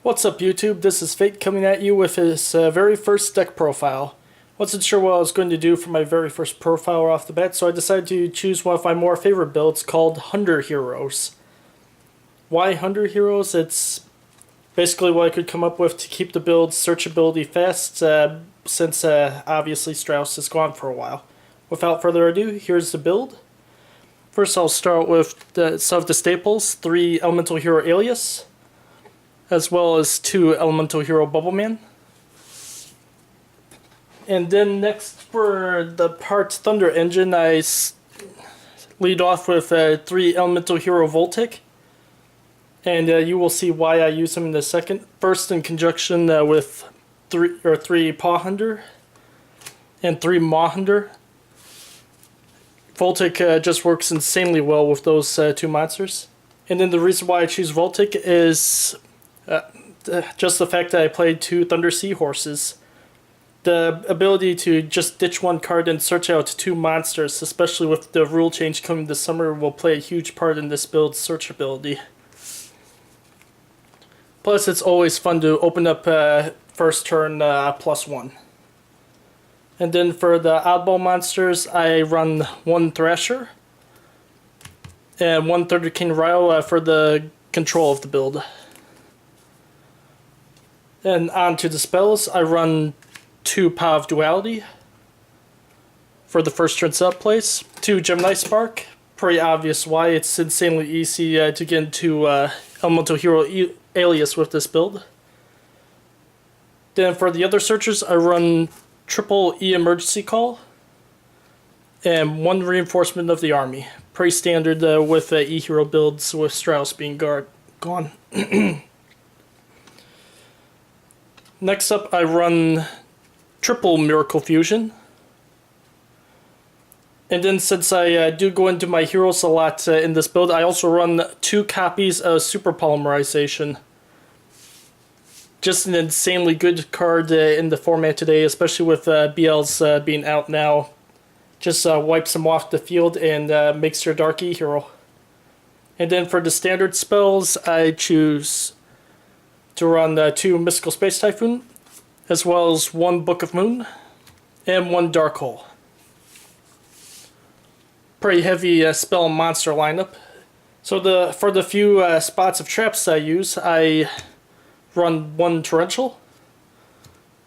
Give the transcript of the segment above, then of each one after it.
What's up YouTube, this is Fate coming at you with his very first deck profile. Wasn't sure what I was going to do for my very first profile off the bat, so I decided to choose one of my more favorite builds called Hunder Heroes. Why Hunder Heroes? It's basically what I could come up with to keep the build's searchability fast, since obviously Stratos is gone for a while. Without further ado, here's the build. First I'll start with some of the staples, 3 Elemental Hero Alius, as well as 2 Elemental Hero Bubbleman. And then next for the part Thunder engine, I lead off with 3 Elemental Hero Voltic. And you will see why I use them in a second. First in conjunction with 3 Pahunder and 3 Mahunder. Voltic just works insanely well with those 2 monsters. And then the reason why I choose Voltic is just the fact that I played 2 Thunder Seahorses. The ability to just ditch one card and search out 2 monsters, especially with the rule change coming this summer, will play a huge part in this build's searchability. Plus, it's always fun to open up first turn +1. And then for the oddball monsters, I run 1 Thrasher and 1 Thunder King Rai-Oh for the control of the build. And on to the spells, I run 2 Pot of Duality for the first turn setup place, 2 Gemini Spark, pretty obvious why, it's insanely easy to get into Elemental Hero Alius with this build. Then for the other searchers, I run triple emergency call and 1 reinforcement of the army. Pretty standard with E-Hero builds with Stratos being gone. Next up, I run triple Miracle Fusion. And then since I do go into my heroes a lot in this build, I also run 2 copies of Super Polymerization. Just an insanely good card in the format today, especially with BLs being out now. Just wipes them off the field and makes your Dark E-Hero. And then for the standard spells, I choose to run 2 Mystical Space Typhoon, as well as 1 Book of Moon, and 1 Dark Hole. Pretty heavy spell and monster lineup. So for the few spots of traps I use, I run 1 Torrential,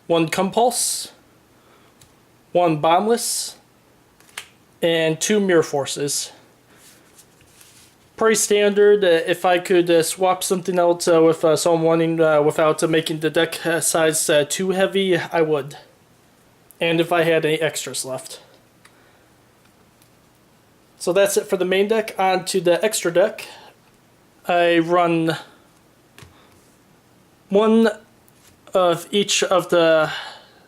1 Compulse, 1 Bottomless, and 2 Mirror Forces. Pretty standard. If I could swap something else with someone wanting without making the deck size too heavy, I would. And if I had any extras left. So that's it for the main deck. On to the extra deck. I run 1 of each of the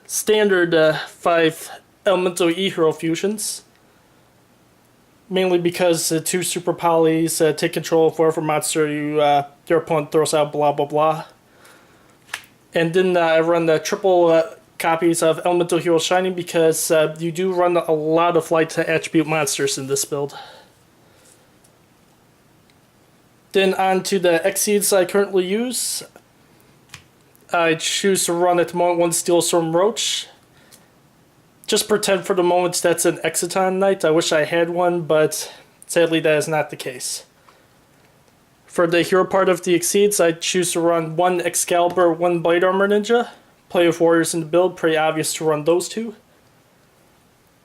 standard 5 Elemental E-Hero fusions. Mainly because 2 Super Polys take control of whatever monster your opponent throws out, blah blah blah. And then I run the triple copies of Elemental Hero Shining because you do run a lot of light attribute monsters in this build. Then on to the Exceeds I currently use. I choose to run at the moment 1 Steel Storm Roach. Just pretend for the moment that's an Exiton Knight. I wish I had one, but sadly that is not the case. For the hero part of the Exceeds, I choose to run 1 Excalibur, 1 Blade Armor Ninja. Play with warriors in the build, pretty obvious to run those 2.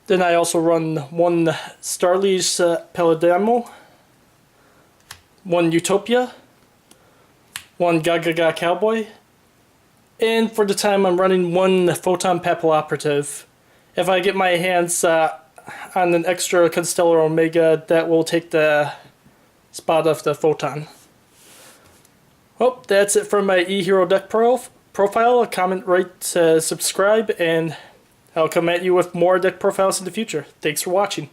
Then I also run 1 Starliege Paladamo, 1 Utopia, 1 Gaga Cowboy, and for the time I'm running 1 Photon Operative. If I get my hands on an extra Constellar Omega, that will take the spot of the Photon. Well, that's it for my E-Hero deck profile. Comment, rate, subscribe, and I'll come at you with more deck profiles in the future. Thanks for watching.